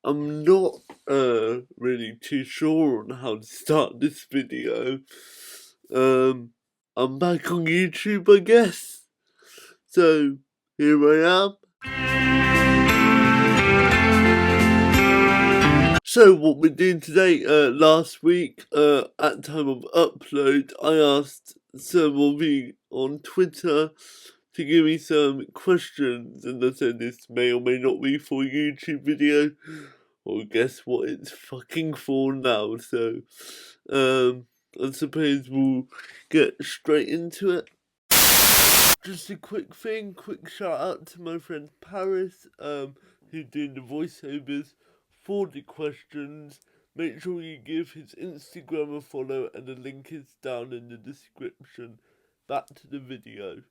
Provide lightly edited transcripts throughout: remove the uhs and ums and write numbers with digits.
I'm not really too sure on how to start this video. I'm back on YouTube, I guess. So here I am. So what we're doing today, last week, at time of upload, I asked some of you on Twitter to give me some questions, and I said this may or may not be for a YouTube video. Well, guess what it's fucking for now, so, I suppose we'll get straight into it. Just a quick shout out to my friend Paris, who's doing the voiceovers for the questions. Make sure you give his Instagram a follow, and the link is down in the description. Back to the video.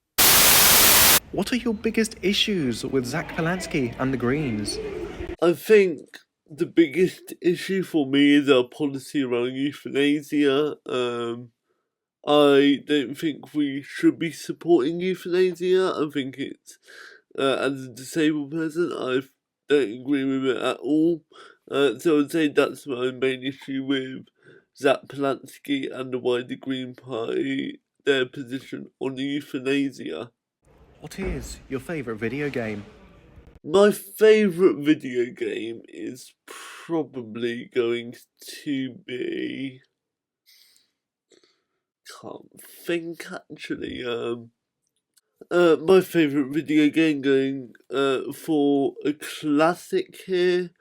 What are your biggest issues with Zach Polanski and the Greens? I think the biggest issue for me is our policy around euthanasia. I don't think we should be supporting euthanasia. I think it's, as a disabled person, I don't agree with it at all. So I'd say that's my main issue with Zach Polanski and the wider Green Party, their position on euthanasia. What is your favourite video game? My favourite video game is probably going to be... Can't think actually. My favourite video game going for a classic here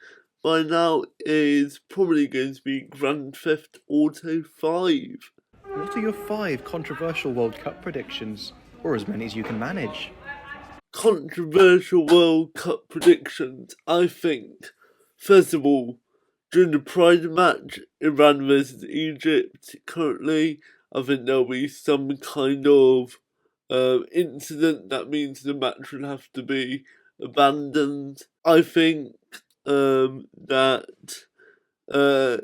by now is probably going to be Grand Theft Auto 5. What are your 5 controversial World Cup predictions? Or as many as you can manage. Controversial World Cup predictions. I think, first of all, during the Pride match, Iran versus Egypt currently, I think there'll be some kind of incident that means the match will have to be abandoned. I think that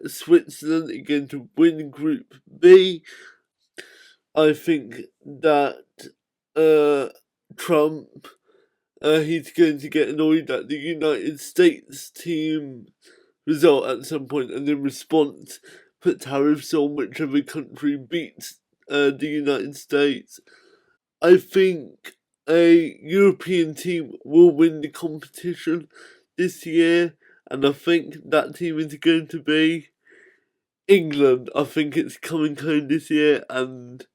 Switzerland are going to win Group B. I think that Trump, he's going to get annoyed at the United States team result at some point, and in response put tariffs on whichever country beats the United States. I think a European team will win the competition this year, and I think that team is going to be England. I think it's coming home this year, and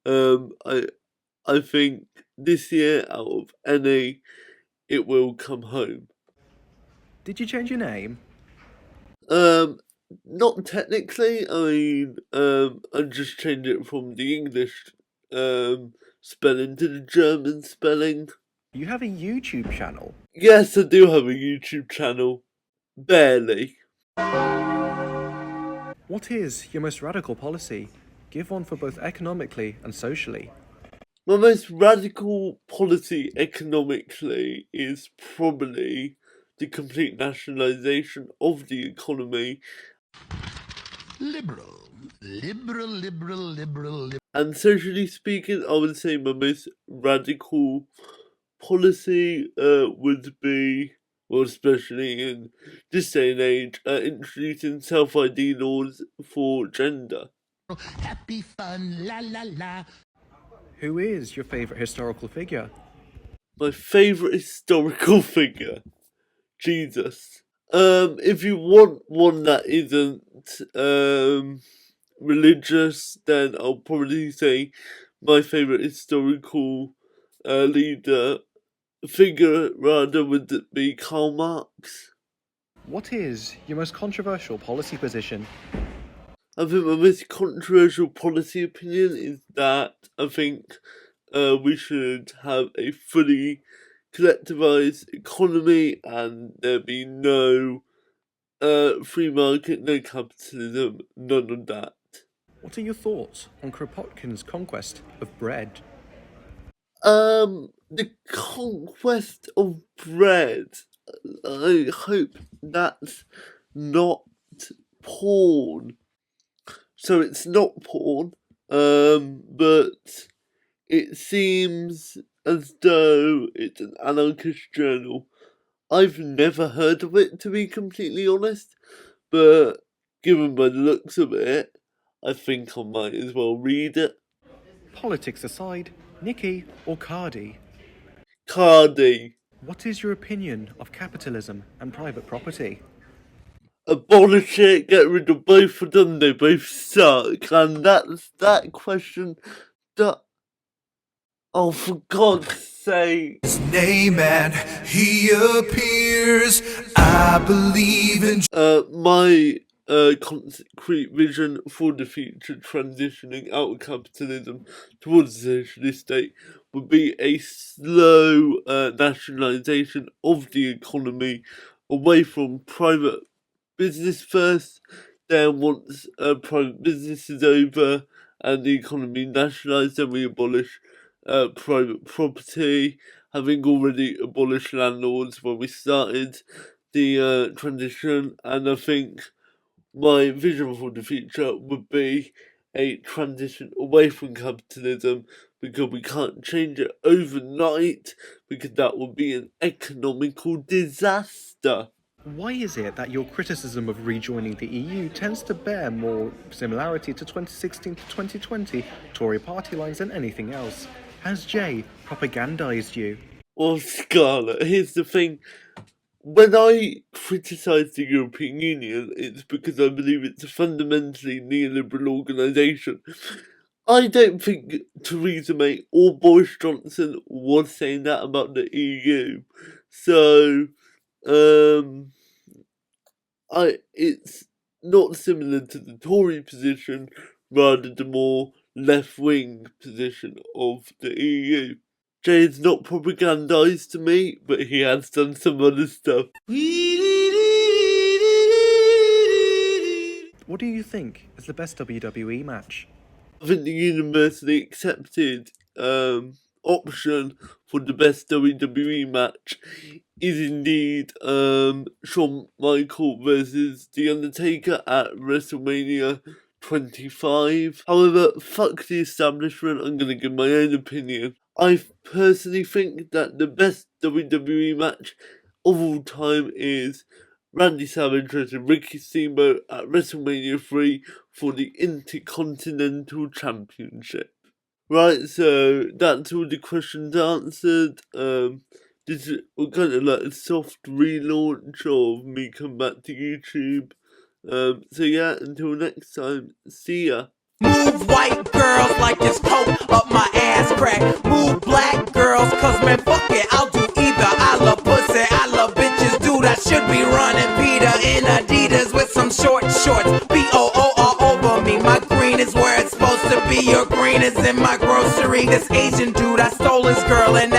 I think this year, out of any, it will come home. Did you change your name? Not technically. I mean, I just changed it from the English spelling to the German spelling. You have a YouTube channel? Yes, I do have a YouTube channel. Barely. What is your most radical policy? Give one for both economically and socially. My most radical policy economically is probably the complete nationalisation of the economy. Liberal. And socially speaking, I would say my most radical policy would be, well, especially in this day and age, introducing self-ID laws for gender. Happy fun, la la la. Who is your favourite historical figure? My favourite historical figure? Jesus. If you want one that isn't religious, then I'll probably say my favourite historical figure would be Karl Marx. What is your most controversial policy position? I think my most controversial policy opinion is that I think we should have a fully collectivised economy and there be no free market, no capitalism, none of that. What are your thoughts on Kropotkin's conquest of bread? The conquest of bread, I hope that's not porn. So it's not porn, but it seems as though it's an anarchist journal. I've never heard of it, to be completely honest, but given by the looks of it, I think I might as well read it. Politics aside, Nikki or Cardi? Cardi. What is your opinion of capitalism and private property? Abolish it, get rid of both of them, they both suck. And that's that question that... Oh, for God's sake. His name and he appears. I believe in. My concrete vision for the future transitioning out of capitalism towards the socialist state would be a slow nationalisation of the economy away from private business first, then once private business is over and the economy nationalised, then we abolish private property, having already abolished landlords when we started the transition. And I think my vision for the future would be a transition away from capitalism, because we can't change it overnight, because that would be an economical disaster. Why is it that your criticism of rejoining the EU tends to bear more similarity to 2016 to 2020 Tory party lines than anything else? Has Jay propagandized you? Well, Scarlett, here's the thing. When I criticise the European Union, it's because I believe it's a fundamentally neoliberal organisation. I don't think Theresa May or Boris Johnson was saying that about the EU. So, it's not similar to the Tory position, rather the more left-wing position of the EU. Jay is not propagandised to me, but he has done some other stuff. What do you think is the best WWE match? I think the universally accepted option for the best WWE match is indeed Shawn Michaels versus The Undertaker at WrestleMania 25. However, fuck the establishment, I'm gonna give my own opinion. I personally think that the best WWE match of all time is Randy Savage versus Ricky Steamboat at WrestleMania 3 for the Intercontinental Championship. Right, so that's all the questions answered. This is kind of like a soft relaunch of me coming back to YouTube. So yeah, until next time, see ya. Move white girls like it's coke up my ass crack. Move black girls, cause man, fuck it, I'll do either. I love pussy, I love bitches, dude, I should be running Peter in Adidas with some short shorts. B-O-O all over me, my green is where it's supposed to be. Your green is in my grocery. This Asian dude, I stole his girl and now